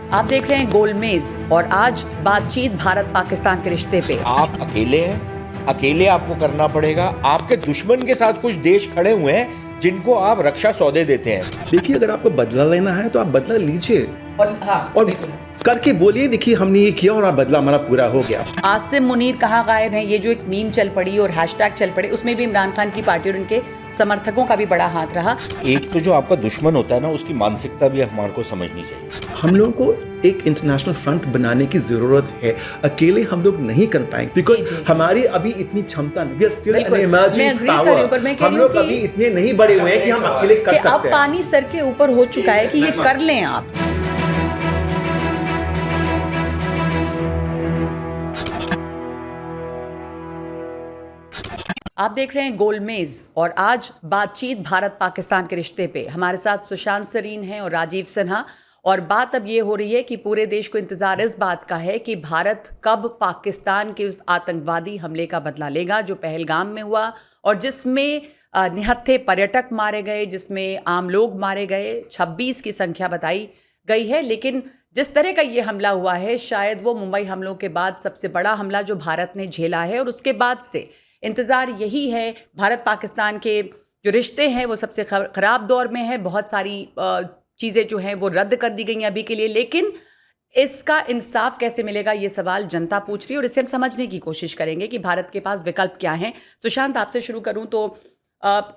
आप देख रहे हैं गोलमेज और आज बातचीत भारत पाकिस्तान के रिश्ते पे। आप अकेले हैं, अकेले आपको करना पड़ेगा। आपके दुश्मन के साथ कुछ देश खड़े हुए हैं जिनको आप रक्षा सौदे देते हैं। देखिए, अगर आपको बदला लेना है तो आप बदला लीजिए और बिल्कुल। करके बोलिए, देखिए हमने ये किया और बदला हमारा पूरा हो गया। आसिम मुनीर कहाँ गायब हैं? ये जो एक मीम चल पड़ी और हैशटैग चल पड़े, उसमें भी इमरान खान की पार्टी और उनके समर्थकों का भी बड़ा हाथ रहा। एक तो जो आपका दुश्मन होता है ना, उसकी मानसिकता भी हमारे को समझनी चाहिए। हम लोगों को एक इंटरनेशनल फ्रंट बनाने की जरूरत है। अकेले हम लोग नहीं कर पाएंगे बिकॉज हमारी अभी इतनी क्षमता नहीं। We are still an emerging power। हम लोग अभी इतने नहीं बड़े हुए हैं कि हम अकेले कर सकते हैं। अब पानी सर के ऊपर हो चुका है कि ये कर लें आप। आप देख रहे हैं गोलमेज और आज बातचीत भारत पाकिस्तान के रिश्ते पे। हमारे साथ सुशांत सरीन हैं और राजीव सिन्हा। और बात अब ये हो रही है कि पूरे देश को इंतजार इस बात का है कि भारत कब पाकिस्तान के उस आतंकवादी हमले का बदला लेगा जो पहलगाम में हुआ और जिसमें निहत्थे पर्यटक मारे गए, जिसमें आम लोग मारे गए। 26 की संख्या बताई गई है। लेकिन जिस तरह का ये हमला हुआ है, शायद वो मुंबई हमलों के बाद सबसे बड़ा हमला जो भारत ने झेला है। और उसके बाद से इंतज़ार यही है। भारत पाकिस्तान के जो रिश्ते हैं वो सबसे ख़राब दौर में है। बहुत सारी चीज़ें जो हैं वो रद्द कर दी गई हैं अभी के लिए। लेकिन इसका इंसाफ कैसे मिलेगा, ये सवाल जनता पूछ रही है और इसे हम समझने की कोशिश करेंगे कि भारत के पास विकल्प क्या हैं। सुशांत, आपसे शुरू करूं तो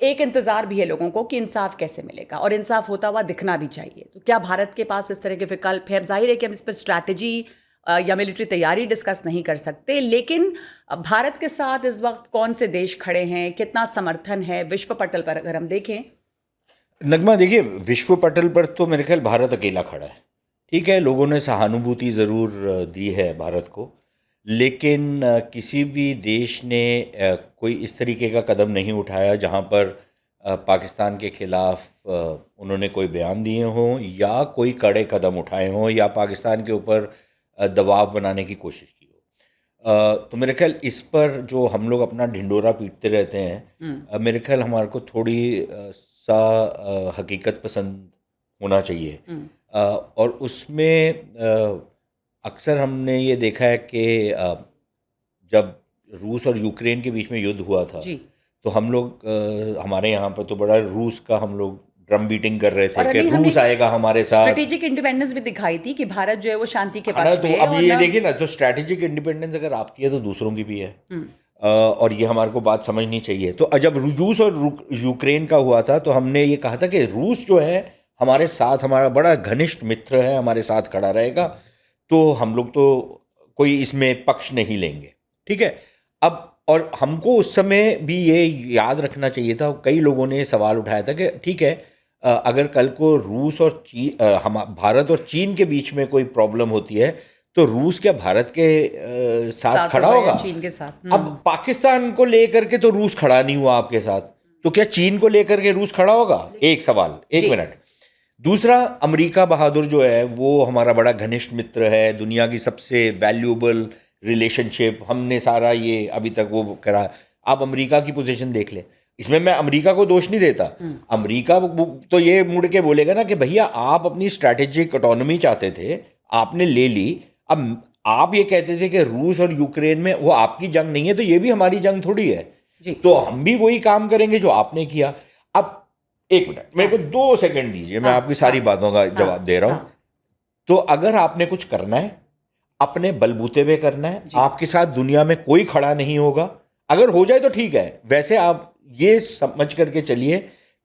एक इंतज़ार भी है लोगों को कि इंसाफ कैसे मिलेगा और इंसाफ होता हुआ दिखना भी चाहिए। तो क्या भारत के पास इस तरह के विकल्प है? अब जाहिर है कि हम इस पर स्ट्रैटेजी या मिलिट्री तैयारी डिस्कस नहीं कर सकते, लेकिन भारत के साथ इस वक्त कौन से देश खड़े हैं, कितना समर्थन है विश्व पटल पर अगर हम देखें? नगमा, देखिए, विश्व पटल पर तो मेरे ख्याल भारत अकेला खड़ा है। ठीक है, लोगों ने सहानुभूति ज़रूर दी है भारत को, लेकिन किसी भी देश ने कोई इस तरीके का कदम नहीं उठाया जहां पर पाकिस्तान के खिलाफ उन्होंने कोई बयान दिए हों या कोई कड़े कदम उठाए हों या पाकिस्तान के ऊपर दबाव बनाने की कोशिश की हो। तो मेरे ख्याल इस पर जो हम लोग अपना ढिंडोरा पीटते रहते हैं, मेरे ख्याल हमारे को थोड़ी सा हकीकत पसंद होना चाहिए। और उसमें अक्सर हमने ये देखा है कि जब रूस और यूक्रेन के बीच में युद्ध हुआ था तो हम लोग हमारे यहाँ पर तो बड़ा रूस का हम लोग ड्रम बीटिंग कर रहे थे कि रूस आएगा हमारे साथ। स्ट्रेटेजिक इंडिपेंडेंस भी दिखाई थी कि भारत जो है वो शांति के पक्ष में है। तो अब ये देखिए ना, तो स्ट्रेटेजिक इंडिपेंडेंस अगर आपकी है तो दूसरों की भी है। और ये हमारे को बात समझनी चाहिए। तो जब रूस और यूक्रेन का हुआ था तो हमने ये कहा था कि रूस जो है हमारे साथ, हमारा बड़ा घनिष्ठ मित्र है, हमारे साथ खड़ा रहेगा, तो हम लोग तो कोई इसमें पक्ष नहीं लेंगे। ठीक है। अब और हमको उस समय भी ये याद रखना चाहिए था, कई लोगों ने सवाल उठाया था कि ठीक है, अगर कल को रूस और भारत और चीन के बीच में कोई प्रॉब्लम होती है तो रूस क्या भारत के साथ खड़ा होगा? चीन के साथ। अब पाकिस्तान को लेकर के तो रूस खड़ा नहीं हुआ आपके साथ, तो क्या चीन को लेकर के रूस खड़ा होगा? एक सवाल, एक मिनट। दूसरा, अमेरिका बहादुर जो है वो हमारा बड़ा घनिष्ठ मित्र है, दुनिया की सबसे वैल्यूएबल रिलेशनशिप, हमने सारा ये अभी तक वो करा। आप अमेरिका की पोजीशन देख लें, इसमें मैं अमेरिका को दोष नहीं देता। अमेरिका तो ये मुड़ के बोलेगा ना कि भैया आप अपनी स्ट्रैटेजिक ऑटोनॉमी चाहते थे, आपने ले ली। अब आप ये कहते थे कि रूस और यूक्रेन में वो आपकी जंग नहीं है, तो ये भी हमारी जंग थोड़ी है, तो हम भी वही काम करेंगे जो आपने किया। अब एक मिनट, मेरे को 2 सेकंड दीजिए, मैं आपकी सारी बातों का जवाब दे रहा हूं। तो अगर आपने कुछ करना है, अपने बलबूते पे करना है, आपके साथ दुनिया में कोई खड़ा नहीं होगा। अगर हो जाए तो ठीक है, वैसे आप ये समझ करके चलिए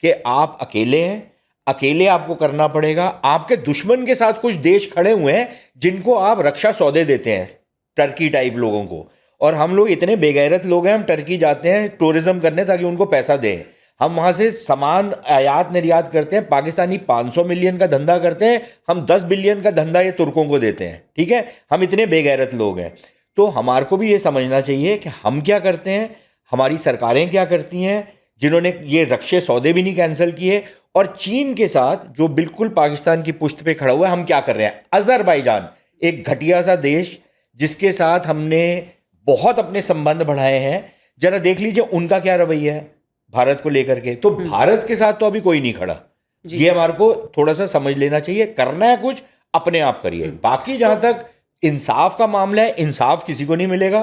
कि आप अकेले हैं, अकेले आपको करना पड़ेगा। आपके दुश्मन के साथ कुछ देश खड़े हुए हैं जिनको आप रक्षा सौदे देते हैं, टर्की टाइप लोगों को। और हम लोग इतने बेगैरत लोग हैं, हम टर्की जाते हैं टूरिज्म करने ताकि उनको पैसा दें। हम वहाँ से सामान आयात निर्यात करते हैं, पाकिस्तानी 500 मिलियन का धंधा करते हैं, हम 10 बिलियन का धंधा ये तुर्कों को देते हैं। ठीक है, हम इतने बेगैरत लोग हैं। तो हमारे को भी ये समझना चाहिए कि हम क्या करते हैं, हमारी सरकारें क्या करती हैं, जिन्होंने ये रक्षे सौदे भी नहीं कैंसिल किए। और चीन के साथ जो बिल्कुल पाकिस्तान की पुश्त पे खड़ा हुआ है, हम क्या कर रहे हैं? अजरबैजान, एक घटिया सा देश जिसके साथ हमने बहुत अपने संबंध बढ़ाए हैं, जरा देख लीजिए उनका क्या रवैया है भारत को लेकर के। तो भारत के साथ तो अभी कोई नहीं खड़ा, ये हमारे को थोड़ा सा समझ लेना चाहिए। करना है कुछ, अपने आप करिए। बाकी जहां तक इंसाफ का मामला है, इंसाफ किसी को नहीं मिलेगा।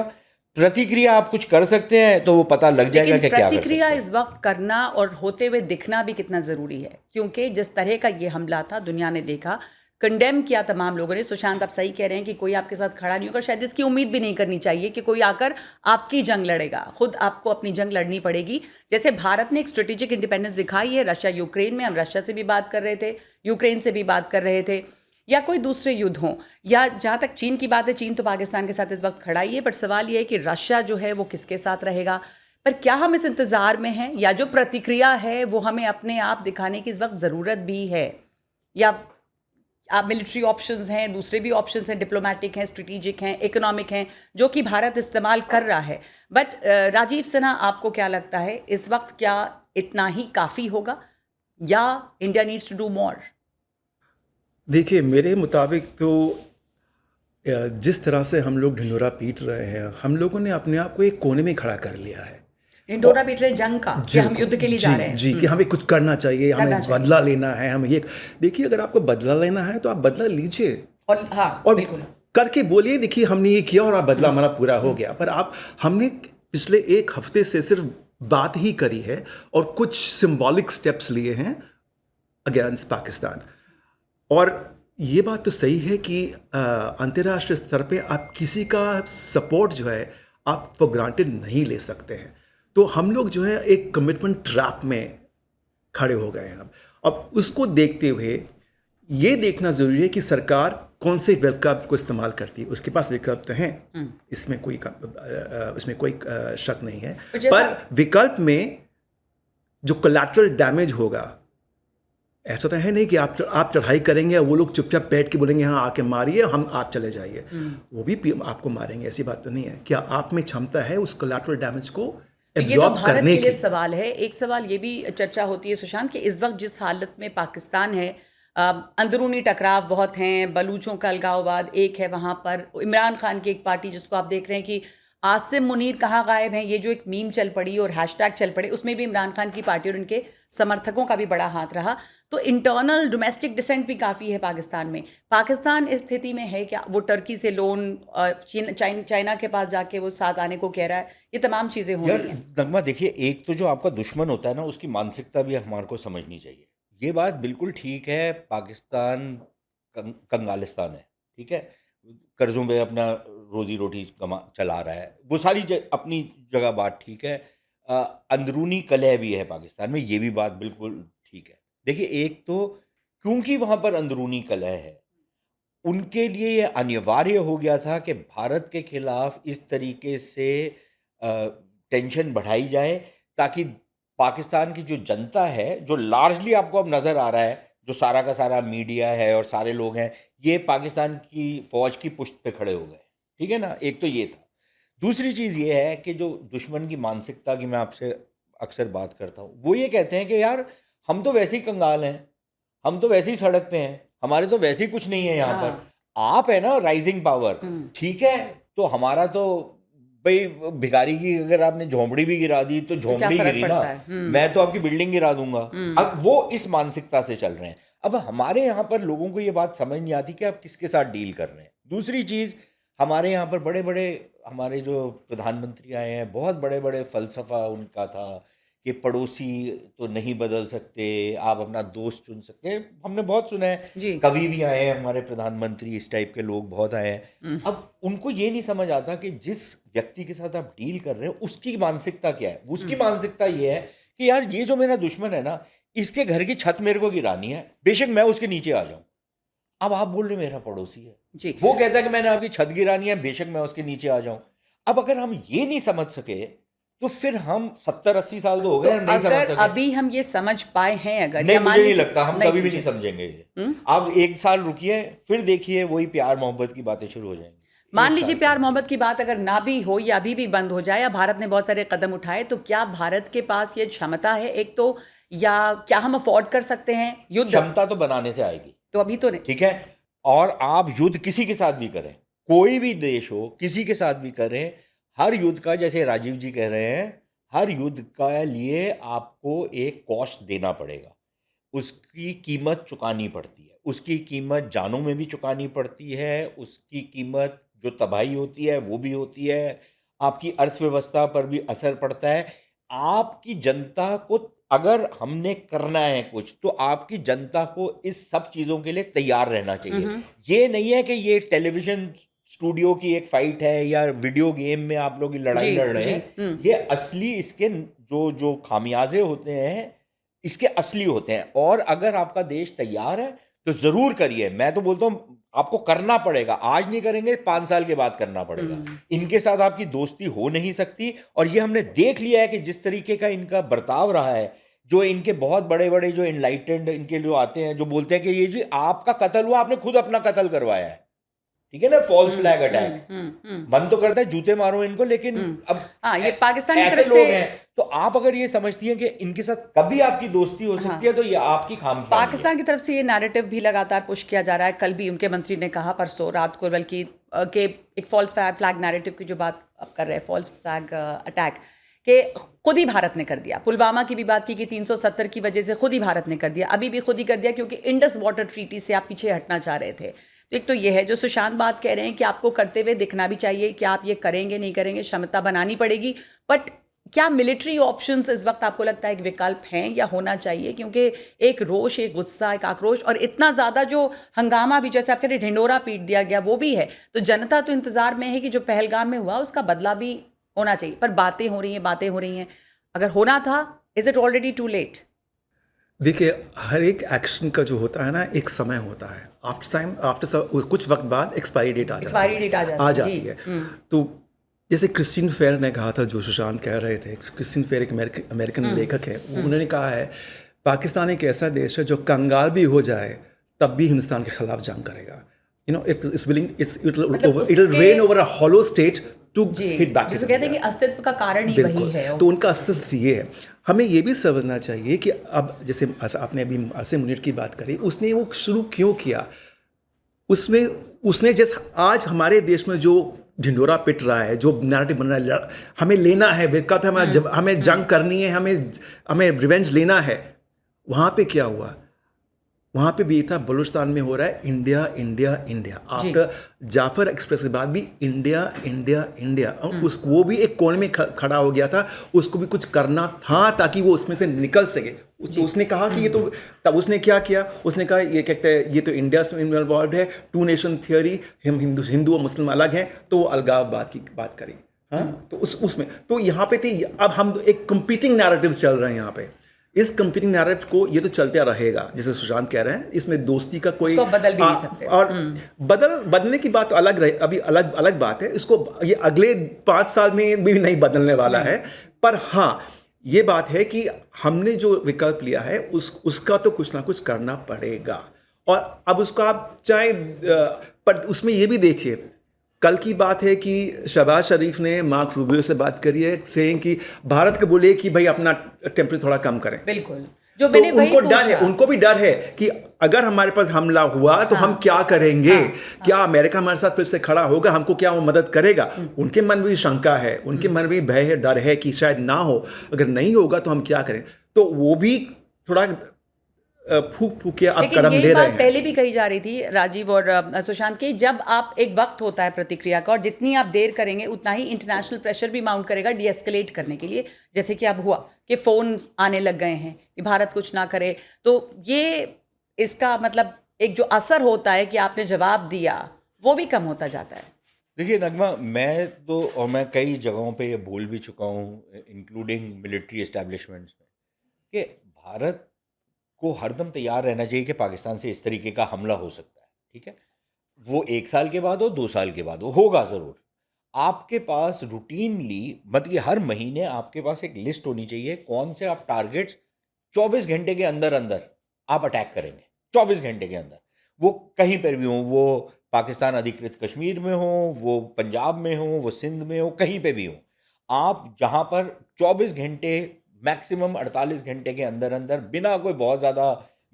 प्रतिक्रिया आप कुछ कर सकते हैं तो वो पता लग जाएगा कि क्या कर सकते प्रतिक्रिया हैं। इस वक्त करना और होते हुए दिखना भी कितना ज़रूरी है, क्योंकि जिस तरह का ये हमला था दुनिया ने देखा, कंडेम किया तमाम लोगों ने। सुशांत आप सही कह रहे हैं कि कोई आपके साथ खड़ा नहीं होगा, शायद इसकी उम्मीद भी नहीं करनी चाहिए कि कोई आकर आपकी जंग लड़ेगा, खुद आपको अपनी जंग लड़नी पड़ेगी। जैसे भारत ने एक स्ट्रेटेजिक इंडिपेंडेंस दिखाई है रशिया यूक्रेन में, हम रशिया से भी बात कर रहे थे, यूक्रेन से भी बात कर रहे थे, या कोई दूसरे युद्ध हों, या जहाँ तक चीन की बात है, चीन तो पाकिस्तान के साथ इस वक्त खड़ा ही है, बट सवाल ये है कि रशिया जो है वो किसके साथ रहेगा। पर क्या हम इस इंतज़ार में हैं, या जो प्रतिक्रिया है वो हमें अपने आप दिखाने की इस वक्त ज़रूरत भी है, या आप मिलिट्री ऑप्शंस हैं, दूसरे भी ऑप्शंस हैं, डिप्लोमेटिक हैं, स्ट्रेटेजिक हैं, इकोनॉमिक हैं, जो कि भारत इस्तेमाल कर रहा है। बट राजीव सिन्हा, आपको क्या लगता है इस वक्त क्या इतना ही काफ़ी होगा, या India needs to do more? देखिए, मेरे मुताबिक तो जिस तरह से हम लोग ढिंढोरा पीट रहे हैं, हम लोगों ने अपने आप को एक कोने में खड़ा कर लिया है। ढिंढोरा पीट रहे जंग का, कि हम युद्ध के लिए जा रहे हैं। जी, कि हमें कुछ करना चाहिए, हमें बदला लेना है, हमें ये। देखिए, अगर आपको बदला लेना है तो आप बदला लीजिए, और बिल्कुल करके बोलिए, देखिए हमने ये किया और बदला हमारा पूरा हो गया। पर हमने पिछले एक हफ्ते से सिर्फ बात ही करी है और कुछ सिंबॉलिक स्टेप्स लिए हैं अगेंस्ट पाकिस्तान। और ये बात तो सही है कि अंतर्राष्ट्रीय स्तर पे आप किसी का सपोर्ट जो है आप फॉर ग्रांटेड नहीं ले सकते हैं। तो हम लोग जो है एक कमिटमेंट ट्रैप में खड़े हो गए हैं। अब उसको देखते हुए ये देखना ज़रूरी है कि सरकार कौन से विकल्प को इस्तेमाल करती है। उसके पास विकल्प तो हैं, इसमें कोई शक नहीं है, पर विकल्प में जो कोलैटरल डैमेज होगा, ऐसा तो है नहीं कि आप चढ़ाई करेंगे और वो लोग चुपचाप बैठ के बोलेंगे हाँ आके मारिए, आप चले जाइए, वो भी आपको मारेंगे। ऐसी बात तो नहीं है। क्या आप में क्षमता है उस कोलैटरल डैमेज को एब्जॉर्ब करने की? भारत के लिए सवाल है। एक सवाल ये भी चर्चा होती है सुशांत, कि इस वक्त जिस हालत में पाकिस्तान है, अंदरूनी टकराव बहुत हैं, बलूचों का अलगाववाद एक है वहाँ पर, इमरान खान की एक पार्टी जिसको आप देख रहे हैं कि आसिम मुनीर कहाँ गायब हैं, ये जो एक मीम चल पड़ी और हैशटैग चल पड़े, उसमें भी इमरान खान की पार्टी और उनके समर्थकों का भी बड़ा हाथ रहा। तो इंटरनल डोमेस्टिक डिसेंट भी काफ़ी है पाकिस्तान में। पाकिस्तान इस स्थिति में है क्या? वो टर्की से लोन, चाइना के पास जाके वो साथ आने को कह रहा है, ये तमाम चीज़ें हो रही हैं। नगमा, देखिए, एक तो जो आपका दुश्मन होता है ना, उसकी मानसिकता भी हमारे को समझनी चाहिए। ये बात बिल्कुल ठीक है, पाकिस्तान कंगालिस्तान है, ठीक है, कर्जों में अपना रोजी रोटी चला रहा है, वो सारी अपनी जगह बात ठीक है। अंदरूनी कलह भी है पाकिस्तान में, ये भी बात बिल्कुल ठीक है। देखिए, एक तो क्योंकि वहाँ पर अंदरूनी कलह है, उनके लिए ये अनिवार्य हो गया था कि भारत के खिलाफ इस तरीके से टेंशन बढ़ाई जाए, ताकि पाकिस्तान की जो जनता है, जो लार्जली आपको अब नज़र आ रहा है, जो सारा का सारा मीडिया है और सारे लोग हैं, ये पाकिस्तान की फ़ौज की पुश्त पे खड़े हो गए, ठीक है ना। एक तो ये था। दूसरी चीज़ ये है कि जो दुश्मन की मानसिकता की मैं आपसे अक्सर बात करता हूँ, वो ये कहते हैं कि यार हम तो वैसे ही कंगाल हैं, हम तो वैसे ही सड़क पे हैं, हमारे तो वैसे ही कुछ नहीं है यहाँ पर, आप है ना राइजिंग पावर, ठीक है, तो हमारा तो भाई भिखारी की अगर आपने झोंपड़ी भी गिरा दी तो झोंपड़ी गिरी ना, मैं तो आपकी बिल्डिंग गिरा दूंगा। अब वो इस मानसिकता से चल रहे हैं। अब हमारे यहाँ पर लोगों को ये बात समझ नहीं आती कि आप किसके साथ डील कर रहे हैं। दूसरी चीज़, हमारे यहाँ पर बड़े बड़े हमारे जो प्रधानमंत्री आए हैं, बहुत बड़े बड़े फ़लसफ़ा उनका था कि पड़ोसी तो नहीं बदल सकते, आप अपना दोस्त चुन सकते हैं। हमने बहुत सुना है, कवि भी आए हैं हमारे प्रधानमंत्री, इस टाइप के लोग बहुत आए हैं। अब उनको ये नहीं समझ आता कि जिस व्यक्ति के साथ आप डील कर रहे हो उसकी मानसिकता क्या है। उसकी मानसिकता ये है कि यार ये जो मेरा दुश्मन है ना, इसके घर की छत मेरे को गिरानी है, बेशक मैं उसके नीचे आ जाऊं। अब आप बोल रहे मेरा पड़ोसी है जी, वो कहता है कि मैंने आपकी छत गिरानी है, बेशक मैं उसके नीचे आ जाऊं। अब अगर हम ये नहीं समझ सके तो फिर हम 70-80 साल तो हो गए, नहीं समझ सके। अभी हम ये समझ पाए हैं, अगर नहीं, मुझे नहीं लगता हम कभी भी नहीं समझेंगे ये। आप 1 साल रुकिए, फिर देखिए वही प्यार मोहब्बत की बातें शुरू हो जाएंगी। मान लीजिए प्यार मोहब्बत की बात अगर ना भी हो या अभी भी बंद हो जाए, या भारत ने बहुत सारे कदम उठाए, तो क्या भारत के पास ये क्षमता है एक तो, या क्या हम अफोर्ड कर सकते हैं युद्ध? क्षमता तो बनाने से आएगी, तो अभी तो नहीं, ठीक है। और आप युद्ध किसी के साथ भी करें, कोई भी देश हो, किसी के साथ भी करें, हर युद्ध का, जैसे राजीव जी कह रहे हैं, हर युद्ध का लिए आपको एक कॉस्ट देना पड़ेगा। उसकी कीमत चुकानी पड़ती है, उसकी कीमत जानों में भी चुकानी पड़ती है, उसकी कीमत जो तबाही होती है वो भी होती है, आपकी अर्थव्यवस्था पर भी असर पड़ता है। आपकी जनता को अगर हमने करना है कुछ, तो आपकी जनता को इस सब चीज़ों के लिए तैयार रहना चाहिए। ये नहीं है कि ये टेलीविज़न स्टूडियो की एक फाइट है या वीडियो गेम में आप लोग लड़ाई लड़ रहे हैं। ये असली इसके जो खामियाजे होते हैं, इसके असली होते हैं। और अगर आपका देश तैयार है तो जरूर करिए। मैं तो बोलता हूँ आपको करना पड़ेगा, आज नहीं करेंगे 5 साल के बाद करना पड़ेगा। इनके साथ आपकी दोस्ती हो नहीं सकती। और ये हमने देख लिया है कि जिस तरीके का इनका बर्ताव रहा है, जो इनके बहुत बड़े बड़े जो इनलाइटेंड इनके जो आते हैं, जो बोलते हैं कि ये जी आपका कत्ल हुआ, आपने खुद अपना कत्ल करवाया है, ठीक है ना, फॉल्स फ्लैग अटैक। मन तो करता है जूते मारो इनको, लेकिन अब ये पाकिस्तान की ऐसे तरफ लोग से हैं। तो आप अगर ये समझती हैं कि इनके साथ कभी आपकी दोस्ती हो सकती है, तो ये आपकी खामख्याली है। पाकिस्तान की तरफ से ये नैरेटिव भी लगातार पुश किया जा रहा है। कल भी उनके मंत्री ने कहा, परसों रात को, बल्कि के एक फॉल्स फ्लैग नैरेटिव की जो बात आप कर रहे हैं, फॉल्स फ्लैग अटैक कि खुद ही भारत ने कर दिया। पुलवामा की भी बात की कि 370 की वजह से खुद ही भारत ने कर दिया, अभी भी खुद ही कर दिया क्योंकि इंडस वाटर ट्रीटी से आप पीछे हटना चाह रहे थे। तो एक तो ये है जो सुशांत बात कह रहे हैं कि आपको करते हुए दिखना भी चाहिए कि आप ये करेंगे नहीं करेंगे, क्षमता बनानी पड़ेगी। बट क्या मिलिट्री ऑप्शंस इस वक्त आपको लगता है एक विकल्प हैं या होना चाहिए? क्योंकि एक रोष, एक गुस्सा, एक आक्रोश और इतना ज़्यादा जो हंगामा भी, जैसे आप कह रहे ढिंडोरा पीट दिया गया, वो भी है। तो जनता तो इंतज़ार में है कि जो पहलगाम में हुआ उसका बदला भी होना चाहिए। पर बातें हो रही हैं। अगर होना था, is it already too late? देखिए, हर एक एक्शन का जो होता है ना, एक समय होता है। आफ्टर कुछ वक्त बाद एक्सपायरी डेट आ जाती है। तो जैसे क्रिस्टीन फेयर ने कहा था, जो सुशांत कह रहे थे, क्रिस्टीन फेयर एक अमेरिकन लेखक है, उन्होंने कहा है पाकिस्तान एक ऐसा देश है जो कंगाल भी हो जाए तब भी हिंदुस्तान के खिलाफ जंग करेगा। it'll reign over a hollow state to hit back. जिसे कहते हैं कि अस्तित्व का कारण ही वही है। तो उनका अस्तित्व ये है। हमें ये भी समझना चाहिए कि अब जैसे आपने अभी आसिम मुनीर की बात करी, उसने वो शुरू क्यों किया? उसने जैसे आज हमारे देश में जो ढिंडोरा पिट रहा है, जो नैरेटिव बन रहा है, हमें लेना है विकल्प, हमें जंग करनी है, हमें रिवेंज लेना है, वहाँ पे क्या हुआ? वहाँ पे भी था, बलूचिस्तान में हो रहा है India India India. After Jaffar express के बाद भी इंडिया इंडिया इंडिया। वो भी एक कोने में खड़ा हो गया था, उसको भी कुछ करना था ताकि वो उसमें से निकल सके। तो उसने कहा कि ये तो, तब उसने क्या किया, उसने कहा ये कहते हैं ये तो इंडिया से इन्वॉल्व है, 2 नेशन थियोरी, हम हिंदू और मुस्लिम अलग हैं, तो वो अलगाववाद की बात करी। हाँ, तो उसमें तो यहाँ पे थी। अब हम एक कंपीटिंग नैरेटिव्स चल रहे हैं यहाँ पे। इस कंपीटिंग नैरेटिव को ये तो चलता रहेगा, जैसे सुशांत कह रहे हैं, इसमें दोस्ती का कोई बदल भी नहीं सकते। और बदलने की बात तो अलग रहे, अभी अलग बात है। इसको ये अगले 5 साल में भी नहीं बदलने वाला है। पर हाँ, ये बात है कि हमने जो विकल्प लिया है उसका तो कुछ ना कुछ करना पड़ेगा। और अब उसको आप चाहे, पर उसमें ये भी देखिए, कल की बात है कि शहबाज शरीफ ने मार्क रूबियो से बात करी है, सेइंग कि भारत को बोले कि भाई अपना टेम्परेचर थोड़ा कम करें। बिल्कुल, जो तो मैंने उनको डर है, उनको भी डर है कि अगर हमारे पास हमला हुआ तो हम क्या करेंगे। क्या अमेरिका हमारे साथ फिर से खड़ा होगा, हमको क्या वो मदद करेगा? उनके मन में भी शंका है, उनके मन में भी भय है, डर है कि शायद ना हो, अगर नहीं होगा तो हम क्या करें। तो वो भी थोड़ा फूक के अब कदम ले रहे हैं। पहले भी कही जा रही थी राजीव और सुशांत की, जब आप एक वक्त होता है प्रतिक्रिया का, और जितनी आप देर करेंगे उतना ही इंटरनेशनल प्रेशर भी माउंट करेगा डीएस्केलेट करने के लिए। जैसे कि अब हुआ कि फ़ोन आने लग गए हैं कि भारत कुछ ना करे, तो ये इसका मतलब एक जो असर होता है कि आपने जवाब दिया, वो भी कम होता जाता है। देखिए नगमा, मैं कई जगहों पे ये बोल भी चुका हूँ, इंक्लूडिंग मिलिट्री एस्टेब्लिशमेंट्स में, कि भारत को हरदम तैयार रहना चाहिए कि पाकिस्तान से इस तरीके का हमला हो सकता है। ठीक है, वो 1 साल के बाद हो, 2 साल के बाद हो, होगा ज़रूर। आपके पास रूटीनली, मतलब कि हर महीने आपके पास एक लिस्ट होनी चाहिए, कौन से आप टारगेट्स 24 घंटे के अंदर अंदर आप अटैक करेंगे। 24 घंटे के अंदर, वो कहीं पर भी हो, वो पाकिस्तान अधिकृत कश्मीर में हो, वो पंजाब में हो, वो सिंध में हो, कहीं पे भी हो, आप जहाँ पर 24 घंटे मैक्सिमम 48 घंटे के अंदर अंदर, बिना कोई बहुत ज़्यादा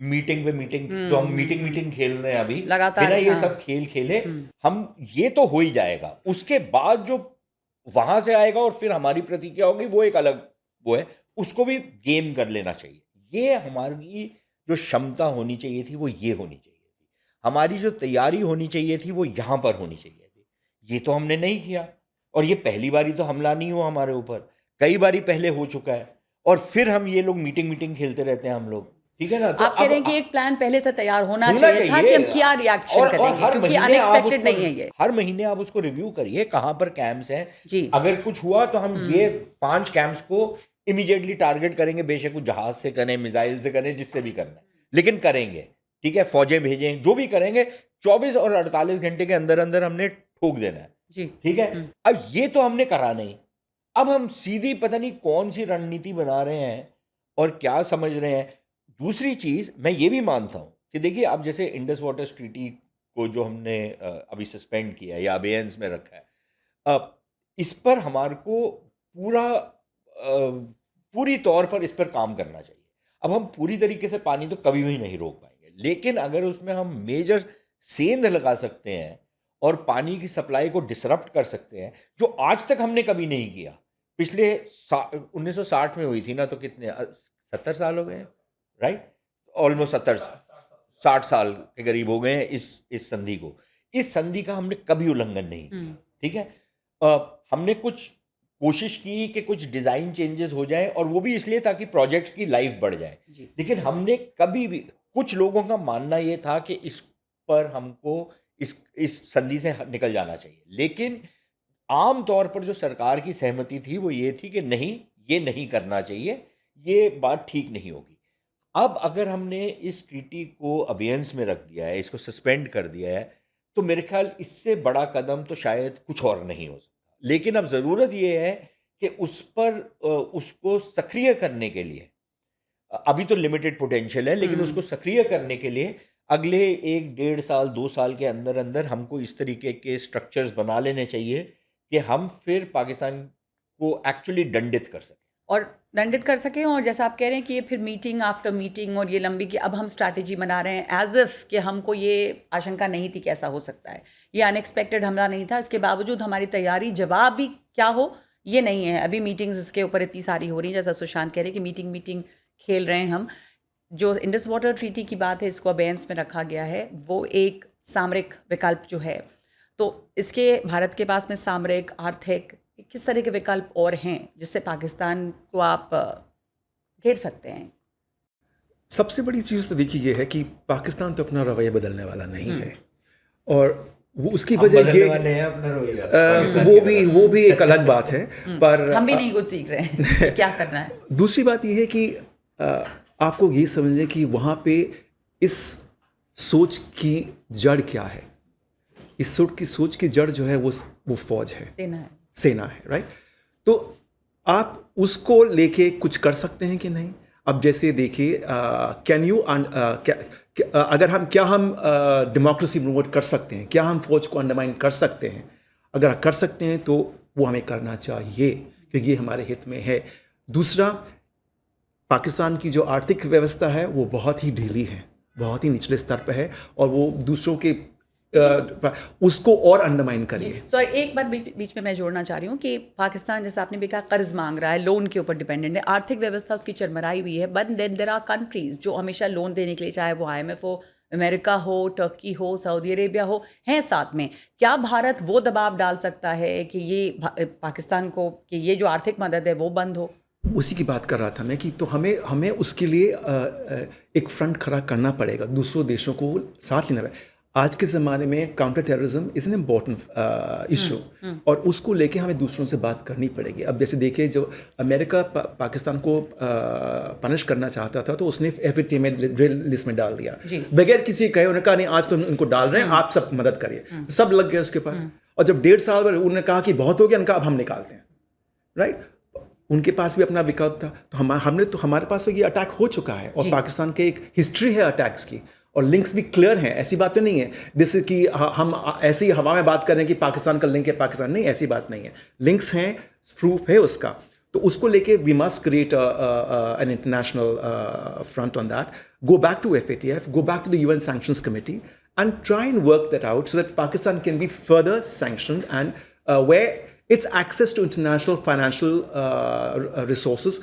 मीटिंग पे मीटिंग, तो हम मीटिंग खेल रहे हैं अभी, बिना ये सब खेल खेले हम, ये तो हो ही जाएगा। उसके बाद जो वहाँ से आएगा और फिर हमारी प्रतिक्रिया होगी, वो एक अलग वो है, उसको भी गेम कर लेना चाहिए। ये हमारी जो क्षमता होनी चाहिए थी वो ये होनी चाहिए थी, हमारी जो तैयारी होनी चाहिए थी वो यहाँ पर होनी चाहिए थी। ये तो हमने नहीं किया, और ये पहली बारी तो हमला नहीं हुआ हमारे ऊपर, कई बारी पहले हो चुका है, और फिर हम ये लोग मीटिंग खेलते रहते हैं हम लोग, ठीक है ना। तो आप कह रहे हैं कि एक प्लान पहले से तैयार होना चाहिए था कि हम क्या रिएक्शन करेंगे, क्योंकि अनएक्सपेक्टेड नहीं है ये। हर महीने आप उसको रिव्यू करिए, कहाँ पर कैंप्स हैं जी। अगर कुछ हुआ तो हम ये 5 कैंप्स को इमीडिएटली टारगेट करेंगे, बेशक वो जहाज से करें, मिसाइल से करें, जिससे भी करना है, लेकिन करेंगे, ठीक है। फौजें भेजें, जो भी करेंगे, 24 और 48 घंटे के अंदर अंदर हमने ठोक देना है जी, ठीक है। अब ये तो हमने करा नहीं, अब हम सीधी पता नहीं कौन सी रणनीति बना रहे हैं और क्या समझ रहे हैं। दूसरी चीज मैं ये भी मानता हूं कि देखिए, अब जैसे इंडस वाटर ट्रीटी को जो हमने अभी सस्पेंड किया है या अबेयंस में रखा है, इस पर हमारे को पूरी तौर पर इस पर काम करना चाहिए। अब हम पूरी तरीके से पानी तो कभी भी नहीं रोक पाएंगे, लेकिन अगर उसमें हम मेजर सेंध लगा सकते हैं और पानी की सप्लाई को डिसरप्ट कर सकते हैं, जो आज तक हमने कभी नहीं किया। पिछले 1960 में हुई थी ना, तो कितने 70 साल हो गए, राइट, ऑलमोस्ट 60 साल के करीब हो गए हैं इस संधि को। इस संधि का हमने कभी उल्लंघन नहीं किया, ठीक है। हमने कुछ कोशिश की कि कुछ डिज़ाइन चेंजेस हो जाए, और वो भी इसलिए ताकि प्रोजेक्ट्स की लाइफ बढ़ जाए, लेकिन हमने कभी भी, कुछ लोगों का मानना ये था कि इस पर हमको इस संधि से निकल जाना चाहिए, लेकिन आम तौर पर जो सरकार की सहमति थी वो ये थी कि नहीं, ये नहीं करना चाहिए, ये बात ठीक नहीं होगी। अब अगर हमने इस ट्रीटी को अबेयंस में रख दिया है, इसको सस्पेंड कर दिया है, तो मेरे ख्याल इससे बड़ा कदम तो शायद कुछ और नहीं हो सकता। लेकिन अब ज़रूरत ये है कि उस पर उसको सक्रिय करने के लिए, अभी तो लिमिटेड पोटेंशियल है, लेकिन उसको सक्रिय करने के लिए अगले 1-1.5 साल 2 साल के अंदर अंदर हमको इस तरीके के स्ट्रक्चर्स बना लेने चाहिए कि हम फिर पाकिस्तान को एक्चुअली दंडित कर सकें, और जैसा आप कह रहे हैं कि ये फिर मीटिंग आफ्टर मीटिंग और ये लंबी, कि अब हम स्ट्रैटेजी बना रहे हैं एज इफ कि हमको ये आशंका नहीं थी कि ऐसा हो सकता है, ये अनएक्सपेक्टेड हमला नहीं था, इसके बावजूद हमारी तैयारी जवाब भी क्या हो ये नहीं है। अभी मीटिंग्स इसके ऊपर इतनी सारी हो रही हैं, जैसा सुशांत कह रहे हैं कि मीटिंग खेल रहे हैं हम। जो इंडस वाटर ट्रीटी की बात है, इसको अबेयंस में रखा गया है, वो एक सामरिक विकल्प जो है, तो इसके भारत के पास में सामरिक, आर्थिक, किस तरह के विकल्प और हैं जिससे पाकिस्तान को आप घेर सकते हैं? सबसे बड़ी चीज़ तो देखिए ये है कि पाकिस्तान तो अपना रवैया बदलने वाला नहीं है, और वो उसकी वजह ये वो भी एक अलग बात है, पर हम भी नहीं कुछ सीख रहे हैं क्या करना है। दूसरी बात ये है कि आपको ये समझें कि वहाँ पे इस सोच की जड़ क्या है। इस सोच की जड़ जो है वो फौज है, सेना है, राइट। तो आप उसको लेके कुछ कर सकते हैं कि नहीं। अब जैसे देखिए, अगर हम डेमोक्रेसी प्रमोट कर सकते हैं, क्या हम फौज को अंडरमाइन कर सकते हैं? अगर कर सकते हैं तो वो हमें करना चाहिए, क्योंकि ये हमारे हित में है। दूसरा, पाकिस्तान की जो आर्थिक व्यवस्था है वो बहुत ही ढीली है, बहुत ही निचले स्तर पर है, और वो दूसरों के उसको और अंडरमाइन करिए। सर, एक बात बीच में मैं जोड़ना चाह रही हूँ कि पाकिस्तान, जैसे आपने भी कहा, कर्ज मांग रहा है, लोन के ऊपर डिपेंडेंट है, आर्थिक व्यवस्था उसकी चरमराई हुई है, but then there are countries जो हमेशा लोन देने के लिए, चाहे वो IMF हो, अमेरिका हो, टर्की हो, सऊदी अरेबिया हो, हैं साथ में। क्या भारत वो दबाव डाल सकता है कि ये पाकिस्तान को, कि ये जो आर्थिक मदद है वो बंद हो? उसी की बात कर रहा था मैं कि तो हमें उसके लिए एक फ्रंट खड़ा करना पड़ेगा, दूसरों देशों को साथ लेना पड़ेगा। आज के ज़माने में counter terrorism is an important issue, और उसको लेके हमें दूसरों से बात करनी पड़ेगी। अब जैसे देखिए, जो अमेरिका पाकिस्तान को पनिश करना चाहता था, तो उसने FATA में रेड लिस्ट में डाल दिया बगैर किसी कहे। उन्होंने कहा नहीं, आज तो इनको डाल रहे हैं, आप सब मदद करिए, सब लग गए उसके ऊपर। और जब 1.5 साल बाद उन्होंने कहा कि बहुत हो गया, उनका अब हम निकालते हैं, राइट। उनके पास भी अपना विकल्प था, तो हमारे पास तो ये अटैक हो चुका है, और पाकिस्तान के एक हिस्ट्री है अटैक्स की, और लिंक्स भी क्लियर हैं। ऐसी बात तो नहीं है जैसे कि हम ऐसे ही हवा में बात कर रहे हैं कि पाकिस्तान का लिंक है, पाकिस्तान नहीं, ऐसी बात नहीं है। लिंक्स हैं, प्रूफ है उसका, तो उसको लेके we must create an international front on that, go back to FATF, go back to the UN sanctions committee and try and work that out so that Pakistan can be further sanctioned, and where its access to international financial resources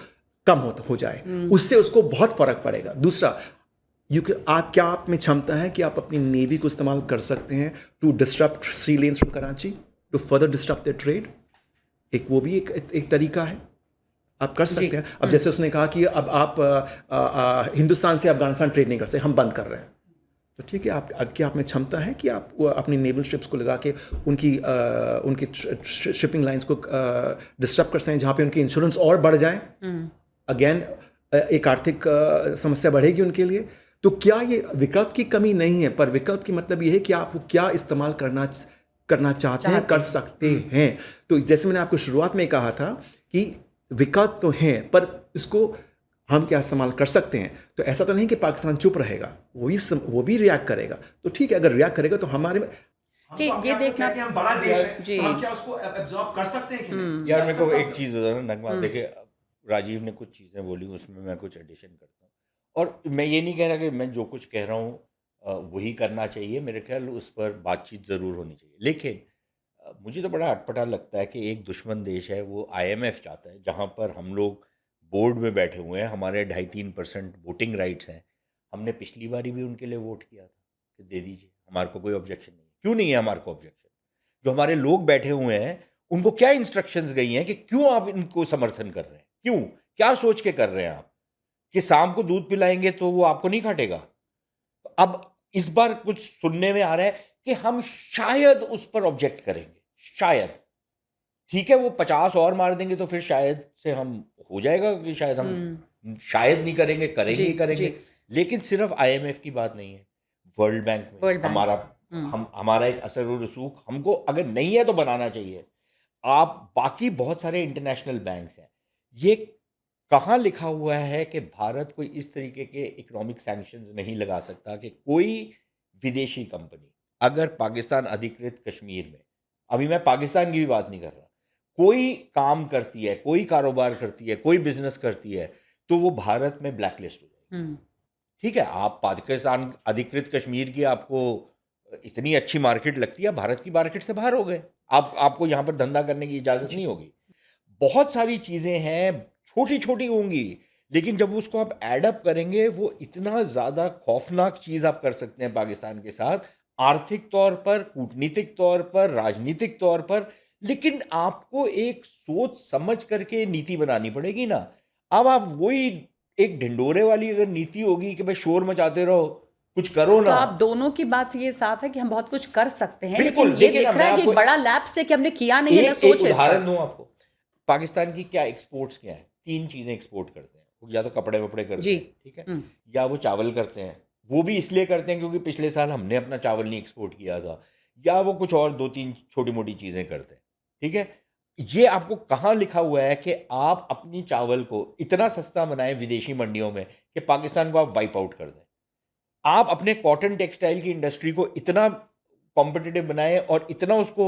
कम हो जाए, उससे उसको बहुत फर्क पड़ेगा। दूसरा, क्या आप में क्षमता है कि आप अपनी नेवी को इस्तेमाल कर सकते हैं to disturb sea lanes from Karachi, to further disturb the trade? वो भी एक तरीका है, आप कर सकते हैं। अब जैसे उसने कहा कि अब आप हिंदुस्तान से अफगानिस्तान ट्रेड नहीं कर सकते, हम बंद कर रहे हैं, तो ठीक है, क्या आप में क्षमता है कि आप अपनी नेवल शिप्स को लगा के उनकी शिपिंग लाइंस को डिस्टर्ब कर सकें, जहाँ पे उनकी इंश्योरेंस और बढ़ जाए? अगेन एक आर्थिक समस्या बढ़ेगी उनके लिए। तो क्या ये विकल्प की कमी नहीं है, पर विकल्प की मतलब ये है कि आप क्या इस्तेमाल करना चाहते हैं, कर सकते हैं। तो जैसे मैंने आपको शुरुआत में कहा था कि विकल्प तो हैं, पर इसको हम क्या इस्तेमाल कर सकते हैं। तो ऐसा तो नहीं कि पाकिस्तान चुप रहेगा, वो भी रिएक्ट करेगा। तो ठीक है, अगर रिएक्ट करेगा तो हमारे में कि ये देखना कि हम बड़ा देश है, जी, तो हम क्या उसको एब्जॉर्ब कर सकते हैं कि नहीं? यार मेरे को एक चीज़ बता ना नगमा, देखिए राजीव ने कुछ चीज़ें बोली, उसमें मैं कुछ एडिशन करता हूँ। और मैं ये नहीं कह रहा कि मैं जो कुछ कह रहा हूँ वही करना चाहिए, मेरे ख्याल उस पर बातचीत ज़रूर होनी चाहिए। लेकिन मुझे तो बड़ा अटपटा लगता है कि एक दुश्मन देश है वो IMF चाहता है, जहाँ पर हम लोग बोर्ड में बैठे हुए हैं, हमारे 2.5-3% वोटिंग राइट्स हैं। हमने पिछली बारी भी उनके लिए वोट किया था कि दे दीजिए, हमारे को कोई ऑब्जेक्शन नहीं है। क्यों नहीं है हमारे को ऑब्जेक्शन? जो हमारे लोग बैठे हुए हैं उनको क्या इंस्ट्रक्शंस गई हैं कि क्यों आप इनको समर्थन कर रहे हैं? क्यों? क्या सोच के कर रहे हैं आप कि शाम को दूध पिलाएंगे तो वो आपको नहीं काटेगा? अब इस बार कुछ सुनने में आ रहा है कि हम शायद उस पर ऑब्जेक्ट करेंगे, शायद। ठीक है, वो 50 और मार देंगे तो फिर शायद से हम हो जाएगा कि शायद हम शायद नहीं करेंगे, करेंगे ही करेंगे। लेकिन सिर्फ IMF की बात नहीं है, वर्ल्ड बैंक में हमारा एक असर और रसूख हमको अगर नहीं है तो बनाना चाहिए। आप बाकी बहुत सारे इंटरनेशनल बैंक्स हैं, ये कहाँ लिखा हुआ है कि भारत कोई इस तरीके के इकोनॉमिक सैंक्शंस नहीं लगा सकता कि कोई विदेशी कंपनी अगर पाकिस्तान अधिकृत कश्मीर में, अभी मैं पाकिस्तान की भी बात नहीं कर रहा, कोई काम करती है, कोई कारोबार करती है, कोई बिजनेस करती है, तो वो भारत में ब्लैक लिस्ट हो जाएगी। ठीक है, आप पाकिस्तान अधिकृत कश्मीर की आपको इतनी अच्छी मार्केट लगती है, भारत की मार्केट से बाहर हो गए, आपको यहाँ पर धंधा करने की इजाज़त नहीं होगी। बहुत सारी चीज़ें हैं, छोटी छोटी होंगी, लेकिन जब उसको आप एडअप करेंगे वो इतना ज़्यादा खौफनाक चीज़ आप कर सकते हैं पाकिस्तान के साथ, आर्थिक तौर पर, कूटनीतिक तौर पर, राजनीतिक तौर पर। लेकिन आपको एक सोच समझ करके नीति बनानी पड़ेगी ना। अब आप वही एक ढिंडोरे वाली अगर नीति होगी कि भाई शोर मचाते रहो, कुछ करो ना। तो आप दोनों की बात ये साफ है कि हम बहुत कुछ कर सकते हैं, लेकिन ये दिख रहा है कि बड़ा लैप्स है कि हमने किया नहीं है। एक उदाहरण दूं आपको, पाकिस्तान की क्या एक्सपोर्ट्स क्या है? 3 चीज़ें एक्सपोर्ट करते हैं, या तो कपड़े वपड़े करते हैं, ठीक है, या वो चावल करते हैं, वो भी इसलिए करते हैं क्योंकि पिछले साल हमने अपना चावल नहीं एक्सपोर्ट किया था, या वो कुछ और 2-3 छोटी मोटी चीज़ें करते हैं, ठीक है। ये आपको कहाँ लिखा हुआ है कि आप अपनी चावल को इतना सस्ता बनाएं विदेशी मंडियों में कि पाकिस्तान को आप वाइप आउट कर दें? आप अपने कॉटन टेक्सटाइल की इंडस्ट्री को इतना कॉम्पिटिटिव बनाएं और इतना उसको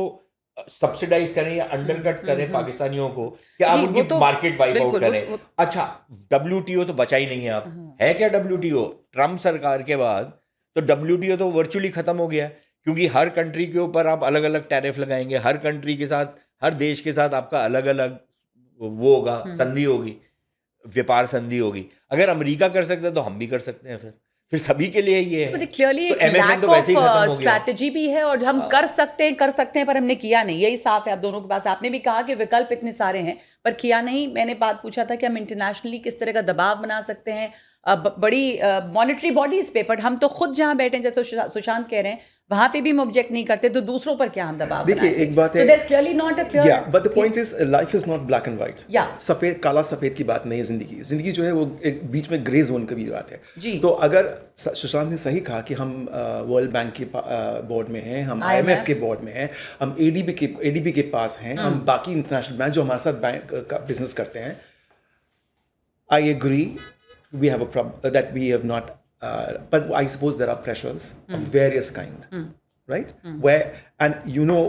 सब्सिडाइज करें या अंडरकट करें पाकिस्तानियों को कि आप उनकी मार्केट वाइप आउट करें। अच्छा, WTO तो बचा ही नहीं है। आप है क्या WTO? ट्रम्प सरकार के बाद तो WTO तो वर्चुअली खत्म हो गया, क्योंकि हर कंट्री के ऊपर आप अलग अलग टैरिफ लगाएंगे, हर कंट्री के साथ, हर देश के साथ आपका अलग अलग वो होगा, संधि होगी, व्यापार संधि होगी। अगर अमेरिका कर सकता है तो हम भी कर सकते हैं, फिर सभी के लिए ये है। क्लियरली एक लैक ऑफ स्ट्रैटेजी भी है, और हम कर सकते हैं पर हमने किया नहीं। यही साफ है आप दोनों के पास। आपने भी कहा कि विकल्प इतने सारे हैं पर किया नहीं। मैंने बात पूछा था कि हम इंटरनेशनली किस तरह का दबाव बना सकते हैं बड़ी मॉनेटरी बॉडीज पे, बट हम तो खुद जहाँ बैठे हैं, जैसे सुशांत कह रहे हैं, वहां पे भी हम ऑब्जेक्ट नहीं करते, तो दूसरों पर क्या हम दबाव बनाएंगे? देखिए, एक बात है, so there's clearly not a clear, but the point is life is not black and white. सफेद काला सफेद की बात नहीं है जिंदगी जो है वो एक बीच में ग्रे जोन की भी बात है। तो अगर सुशांत ने सही कहा कि हम वर्ल्ड बैंक के बोर्ड में हैं, हम IMF के बोर्ड में हैं, हम ADB के पास हैं, हम बाकी इंटरनेशनल बैंक जो हमारे साथ बैंक का बिजनेस करते हैं, I agree we have a problem that we have not but I suppose there are pressures of various kind, right? Where, and you know,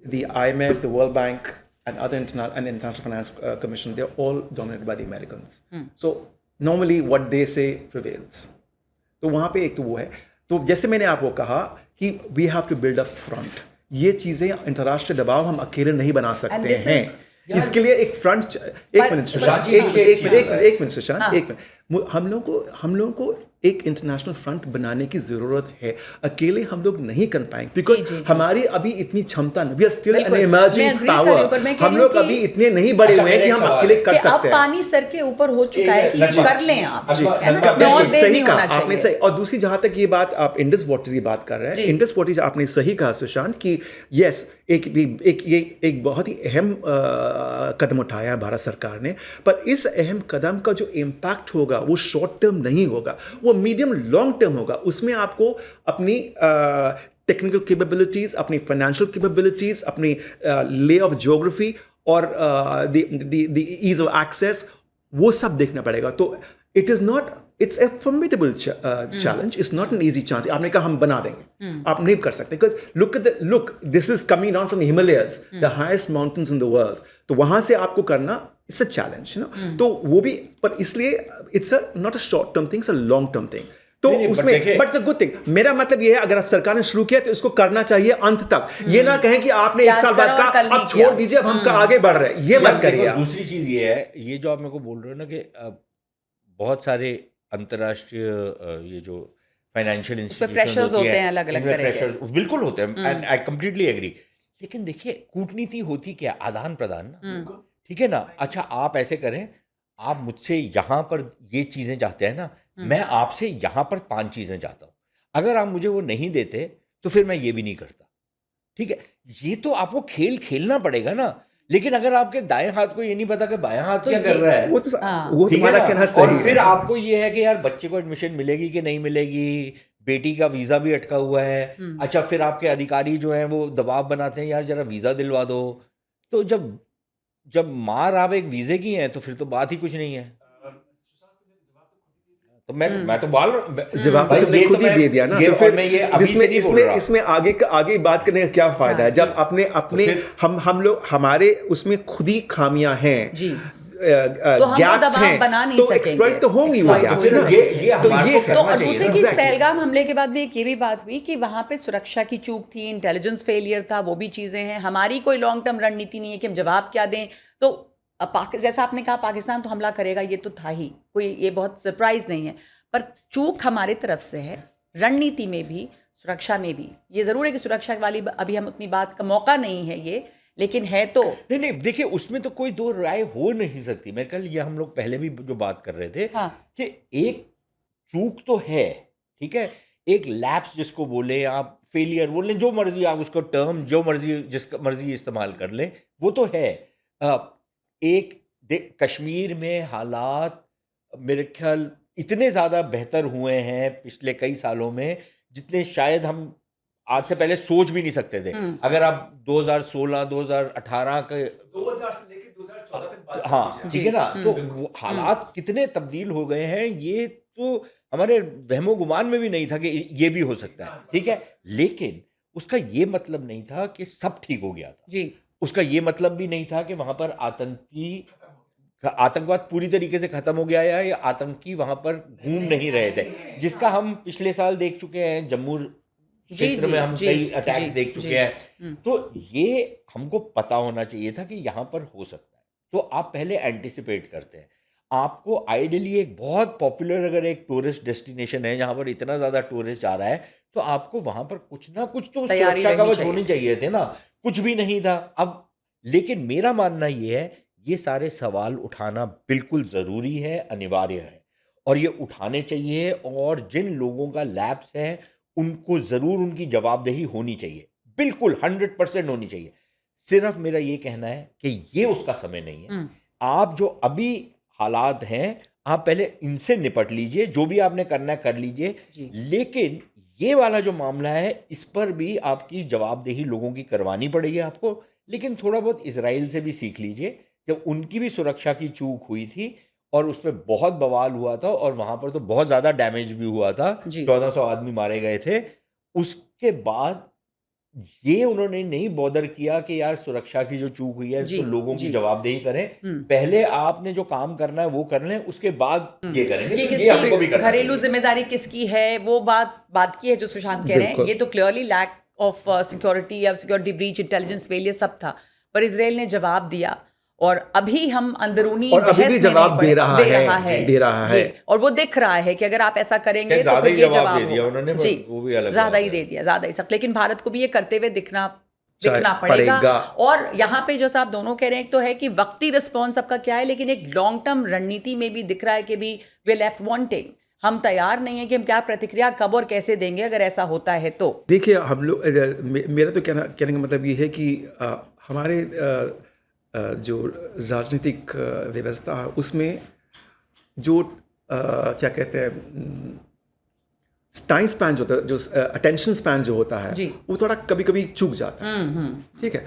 the IMF, the World Bank, and other international finance commission, they're all dominated by the Americans. So normally what they say prevails. तो वहाँ पे एक तो वो है। तो जैसे मैंने आपको कहा कि we have to build a front. ये चीज़ें अंतर्राष्ट्रीय दबाव हम अकेले नहीं बना सकते हैं। इसके लिए एक फ्रंट, एक मिनट सुशांत, हम लोगों को एक इंटरनेशनल फ्रंट बनाने की जरूरत है। अकेले हम लोग नहीं कर पाएंगे बिकॉज हमारी अभी इतनी क्षमता नहीं, we are still an emerging power. हम लोग अभी इतने नहीं बड़े हुए हैं कि हम अकेले कर सकते हैं। अब पानी सर के ऊपर हो चुका है कि ये कर लें आप। सही कहा आपने, सही। और दूसरी जहां तक ये बात आप इंडस वाटर्स की बात कर रहे हैं, इंडस वाटर्स आपने सही कहा सुशांत कि यस एक बहुत ही अहम कदम उठाया है भारत सरकार ने, पर इस अहम कदम का जो इम्पैक्ट होगा वो शॉर्ट टर्म नहीं होगा, वो मीडियम लॉन्ग टर्म होगा। उसमें आपको अपनी टेक्निकल कैपेबिलिटीज, अपनी फाइनेंशियल कैपेबिलिटीज, अपनी ले ऑफ ज्योग्राफी और द ईज ऑफ एक्सेस, वो सब देखना पड़ेगा। तो it is not, it's a formidable challenge, it's not an easy chance. आपने कहा हम बना देंगे, आप नहीं कर सकते, because look this is coming down from the Himalayas, the highest mountains in the world. तो वहां से आपको करना it's a challenge, you know. तो वो भी, पर इसलिए it's not a short term thing, it's a long term thing. तो उसमें but it's a good thing. मेरा मतलब ये है, अगर सरकार ने शुरू किया तो इसको करना चाहिए अंत तक। ये ना कहें कि आपने एक साल बाद कहा अब छोड़ दीजिए, अब हम आगे बढ़ रहे हैं, ये मत करिए। दूसरी चीज ये है, ये जो आप मेरे को बोल रहे हो ना कि बहुत सारे अंतर्राष्ट्रीय ये जो फाइनेंशियल इंस्टीट्यूशंस होते हैं, अलग-अलग तरह के, बिल्कुल होते हैं, एंड आई कंप्लीटली एग्री। लेकिन देखिए, कूटनीति होती क्या, आदान प्रदान ना, ठीक है ना। अच्छा, आप ऐसे करें, आप मुझसे यहाँ पर ये चीज़ें चाहते हैं ना, मैं आपसे यहाँ पर 5 चीज़ें चाहता हूँ। अगर आप मुझे वो नहीं देते तो फिर मैं ये भी नहीं करता, ठीक है। ये तो आपको खेल खेलना पड़ेगा ना। लेकिन अगर आपके दाएं हाथ को ये नहीं पता कि बायां हाथ क्या कर रहा है, वो तुम्हारा कहना सही है। और फिर आपको ये है कि यार बच्चे को एडमिशन मिलेगी कि नहीं मिलेगी, बेटी का वीज़ा भी अटका हुआ है। अच्छा, फिर आपके अधिकारी जो हैं वो दबाव बनाते हैं, यार जरा वीज़ा दिलवा दो। तो जब मार आप एक वीज़े की है तो फिर तो बात ही कुछ नहीं है। तो मैं तो बोल रहा हूं, जवाब तो तुमने खुद ही दे दिया ना। तो फिर इसमें आगे बात करने का क्या फायदा है, जब अपने हम लोग हमारे उसमें खुद ही खामियां हैं, गैप्स हैं, तो एक्सपर्ट तो होंगे वो गैप्स। तो दूसरे की पहलगाम हमले के बाद भी ये भी बात हुई कि वहां पे सुरक्षा की चूक थी, इंटेलिजेंस फेलियर था, वो भी चीजें हैं। हमारी कोई लॉन्ग टर्म रणनीति नहीं है कि हम जवाब क्या दें। तो जैसा आपने कहा पाकिस्तान तो हमला करेगा, ये तो था ही, कोई ये बहुत सरप्राइज नहीं है। पर चूक हमारे तरफ से है, रणनीति में भी, सुरक्षा में भी। ये ज़रूर है कि सुरक्षा वाली अभी हम उतनी बात का मौका नहीं है ये, लेकिन है तो नहीं देखिए, उसमें तो कोई दो राय हो नहीं सकती। मैं कल ये हम लोग पहले भी जो बात कर रहे थे, हाँ, कि एक चूक तो है, ठीक है, एक लैप्स जिसको बोले आप, फेलियर बोले, जो मर्जी आप उसको टर्म जो मर्जी जिसका मर्जी इस्तेमाल कर ले, वो तो है। कश्मीर में हालात मेरे ख्याल इतने ज़्यादा बेहतर हुए हैं पिछले कई सालों में, जितने शायद हम आज से पहले सोच भी नहीं सकते थे। अगर आप 2016 2018 के 2000 से लेकर 2014 तक, हाँ ठीक है ना, तो हालात कितने तब्दील हो गए हैं, ये तो हमारे वहमो गुमान में भी नहीं था कि ये भी हो सकता है, ठीक है। लेकिन उसका ये मतलब नहीं था कि सब ठीक हो गया था जी। उसका ये मतलब भी नहीं था कि वहां पर आतंकवाद पूरी तरीके से खत्म हो गया है, या आतंकी वहां पर घूम नहीं रहे थे, जिसका हम पिछले साल देख चुके हैं। जम्मू क्षेत्र में हम कई अटैक्स देख चुके हैं। तो ये हमको पता होना चाहिए था कि यहाँ पर हो सकता है, तो आप पहले एंटिसिपेट करते हैं। आपको आइडियली एक बहुत पॉपुलर अगर एक टूरिस्ट डेस्टिनेशन है जहाँ पर इतना ज़्यादा टूरिस्ट आ रहा है, तो आपको वहाँ पर कुछ ना कुछ तो सुरक्षा कवच होने चाहिए थे ना, कुछ भी नहीं था। अब लेकिन मेरा मानना ये है, ये सारे सवाल उठाना बिल्कुल ज़रूरी है, अनिवार्य है, और ये उठाने चाहिए। और जिन लोगों का लैप्स है उनको ज़रूर उनकी जवाबदेही होनी चाहिए, बिल्कुल 100% होनी चाहिए। सिर्फ मेरा ये कहना है कि ये उसका समय नहीं है। आप जो अभी हालात हैं, आप पहले इनसे निपट लीजिए, जो भी आपने करना है कर लीजिए, लेकिन ये वाला जो मामला है इस पर भी आपकी जवाबदेही लोगों की करवानी पड़ेगी आपको। लेकिन थोड़ा बहुत इजराइल से भी सीख लीजिए, जब उनकी भी सुरक्षा की चूक हुई थी और उसमें बहुत बवाल हुआ था और वहां पर तो बहुत ज्यादा डैमेज भी हुआ था, 1400 आदमी मारे गए थे। उसके बाद ये उन्होंने नहीं बॉदर किया कि यार सुरक्षा की जो चूक हुई है तो लोगों की जवाबदेही करें। पहले आपने जो काम करना है वो कर लें, उसके बाद ये करेंगे। तो ये हमको भी करना घरेलू जिम्मेदारी किसकी है, वो बात की है जो सुशांत कह रहे हैं। ये तो क्लियरली लैक ऑफ सिक्योरिटी या सिक्योरिटी ब्रीच, इंटेलिजेंस फेलियर सब था, पर इजराइल ने जवाब दिया और अभी हम अंदरूनी और अभी बहस भी में जवाब नहीं दे रहा है। जी, और वो दिख रहा है कि अगर आप ऐसा करेंगे तो ज्यादा फिर ही ये जवाब जवाब दे दिया होगा। उन्होंने, जी, वो भी अलग ज्यादा बात ही है। दे दिया, ज्यादा ही सख्त। लेकिन भारत को भी ये करते हुए दिखना पड़ेगा। पड़ेगा। और यहाँ पे जो आप दोनों कह रहे हैं, एक तो है कि वक्ती रिस्पॉन्स आपका क्या है, लेकिन एक लॉन्ग टर्म रणनीति में भी दिख रहा है कि भी वे लेफ्ट वांटिंग, हम तैयार नहीं है कि हम क्या प्रतिक्रिया कब और कैसे देंगे अगर ऐसा होता है तो। देखिए, हम लोग मेरा तो कहने का मतलब ये है कि हमारे जो राजनीतिक व्यवस्था है उसमें जो क्या कहते हैं टाइम स्पैन जो होता है, जो अटेंशन स्पैन जो होता है, वो थोड़ा कभी कभी चूक जाता है। ठीक है,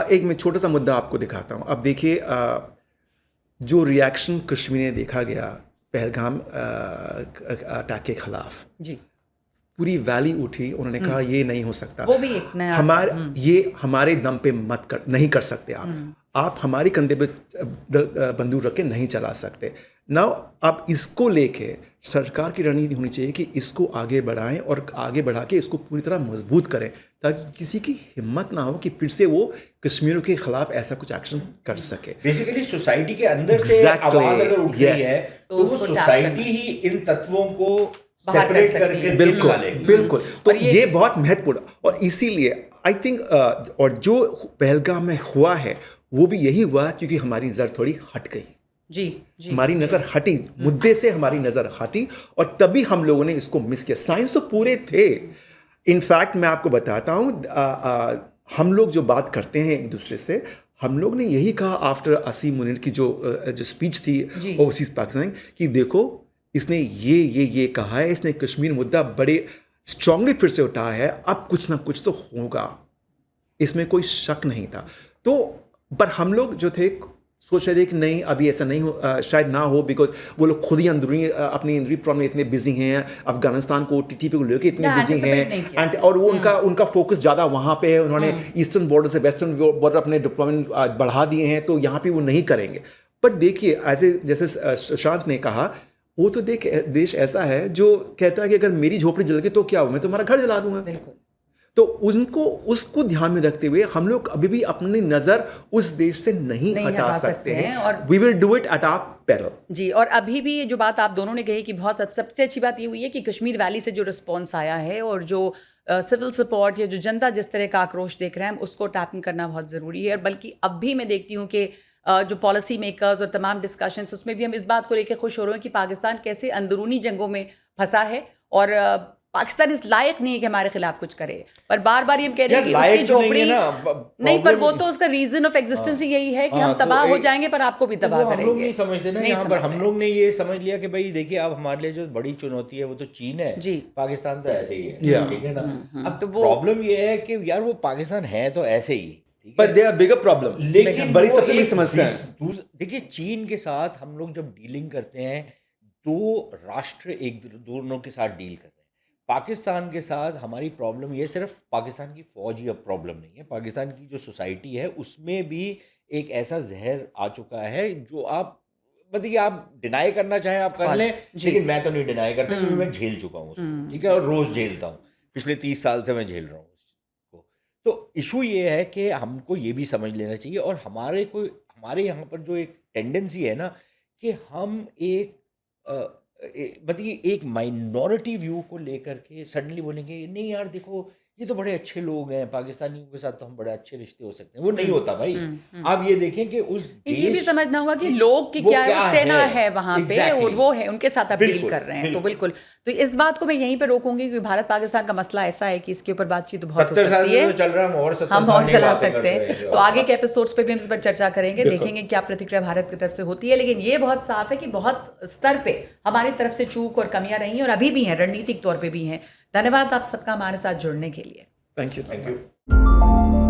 एक मैं छोटा सा मुद्दा आपको दिखाता हूँ। अब देखिए, जो रिएक्शन कश्मीर में देखा गया पहलगाम अटैक के खिलाफ, जी, पूरी वैली उठी, उन्होंने कहा ये नहीं हो सकता, वो भी एक नया ये हमारे दम पे नहीं कर सकते आप हमारी कंधे पे बंदूक रख के नहीं चला सकते। नाउ अब इसको लेके सरकार की रणनीति होनी चाहिए कि इसको आगे बढ़ाएं और आगे बढ़ा के इसको पूरी तरह मजबूत करें, ताकि किसी की हिम्मत ना हो कि फिर से वो कश्मीरियों के खिलाफ ऐसा कुछ एक्शन कर सके। बेसिकली सोसाइटी के अंदर से आवाज अगर उठ रही है तो वो सोसाइटी ही इन तत्वों को सेपरेट करके बिल्कुल। तो ये बहुत महत्वपूर्ण, और इसीलिए आई थिंक और जो पहलगाम में हुआ है वो भी यही हुआ क्योंकि हमारी नज़र थोड़ी हट गई। जी, हमारी नज़र हटी, मुद्दे से हमारी नज़र हटी, और तभी हम लोगों ने इसको मिस किया। साइंस तो पूरे थे। इनफैक्ट मैं आपको बताता हूँ, हम लोग जो बात करते हैं एक दूसरे से, हम लोग ने यही कहा आफ्टर असीम मुनीर की जो स्पीच थी ओवरसीज पाकिस्तान, कि देखो इसने ये कहा है, इसने कश्मीर मुद्दा बड़े स्ट्रांगली फिर से उठाया है, अब कुछ ना कुछ तो होगा, इसमें कोई शक नहीं था। तो पर हम लोग जो थे सोच रहे थे कि नहीं, अभी ऐसा नहीं हो, शायद ना हो, बिकॉज वो लोग खुद ही अंदरूनी अपनी अंदरूनी प्रॉब्लम में इतने बिजी हैं, अफगानिस्तान को टीटीपी को लेकर इतने बिजी हैं, और वो उनका फोकस ज़्यादा वहाँ पे है। उन्होंने ईस्टर्न बॉर्डर से वेस्टर्न बॉर्डर अपने डिप्लॉयमेंट बढ़ा दिए हैं, तो यहाँ पे वो नहीं करेंगे। पर देखिए, ऐसे जैसे सुशांत ने कहा, वो तो देश ऐसा है जो कहता है कि अगर मेरी झोपड़ी जल गई तो क्या हो, मैं तुम्हारा घर जला दूंगा। तो उसको ध्यान में रखते हुए हम लोग अभी भी अपनी नज़र उस देश से नहीं हटा सकते हैं, और we will do it at our peril. जी, और अभी भी जो बात आप दोनों ने कही कि बहुत सबसे अच्छी बात ये हुई है कि कश्मीर वैली से जो रिस्पॉन्स आया है और जो सिविल सपोर्ट या जो जनता जिस तरह का आक्रोश देख रहे हैं, उसको टैपिंग करना बहुत ज़रूरी है। और बल्कि अब भी मैं देखती हूँ कि जो पॉलिसी मेकर्स और तमाम डिस्कशंस, उसमें भी हम इस बात को लेकर खुश हो रहे हैं कि पाकिस्तान कैसे अंदरूनी जंगों में फंसा है और पाकिस्तान इस लायक नहीं है कि हमारे खिलाफ कुछ करे। पर बार बार ये हम कह रहे हैं कि उसकी झोपड़ी नहीं, पर वो तो उसका रीजन ऑफ एग्जिस्टेंस यही है कि हम तबाह हो जाएंगे, पर आपको भी तबाह करेंगे। हम लोग नहीं समझते ना यहाँ पर, हम लोग ने ये समझ लिया कि भाई देखिए, अब हमारे लिए जो बड़ी चुनौती है वो तो चीन है जी, पाकिस्तान तो ऐसे ही है, ठीक है ना। अब तो प्रॉब्लम ये है कि यार वो पाकिस्तान है तो ऐसे ही, But they are bigger problem, लेकिन बड़ी सबसे बड़ी समस्या है। देखिए, चीन के साथ हम लोग जब डीलिंग करते हैं, दो राष्ट्र एक दोनों के साथ डील कर रहे हैं। पाकिस्तान के साथ हमारी प्रॉब्लम ये सिर्फ पाकिस्तान की फौज ही अब प्रॉब्लम नहीं है, पाकिस्तान की जो सोसाइटी है उसमें भी एक ऐसा जहर आ चुका है जो आप मतलब आप डिनाई करना चाहें आप कर लें, लेकिन मैं तो नहीं डिनाई करता क्योंकि मैं झेल चुका हूँ उसको, ठीक है, और रोज़ झेलता हूँ, पिछले 30 साल से मैं झेल रहा हूँ उसको। तो इशू ये है कि हमको ये भी समझ लेना चाहिए, और हमारे यहाँ पर जो एक टेंडेंसी है ना कि हम मतलब एक माइनॉरिटी व्यू को लेकर के सडनली बोलेंगे नहीं यार देखो ये तो बड़े अच्छे लोग हैं, पाकिस्तानियों के साथ तो हम बड़े अच्छे रिश्ते हो सकते हैं। वो नहीं होता भाई। आप ये देखें कि उस ये भी समझना होगा कि लोग की क्या है, सेना है वहाँ पे और वो है, उनके साथ आप डील कर रहे हैं। तो बिल्कुल, तो इस बात को मैं यहीं पे रोकूंगी क्योंकि भारत पाकिस्तान का मसला ऐसा है कि इसके ऊपर बातचीत बहुत हो सकती है, हम और चला सकते हैं। तो आगे के एपिसोड्स पे भी हम इस पर चर्चा करेंगे, देखेंगे क्या प्रतिक्रिया भारत की तरफ से होती है। लेकिन ये बहुत साफ है कि बहुत स्तर पे हमारी तरफ से चूक और कमियां रही हैं और अभी भी हैं, रणनीतिक तौर पे भी हैं। धन्यवाद आप सबका हमारे साथ जुड़ने के लिए। Thank you.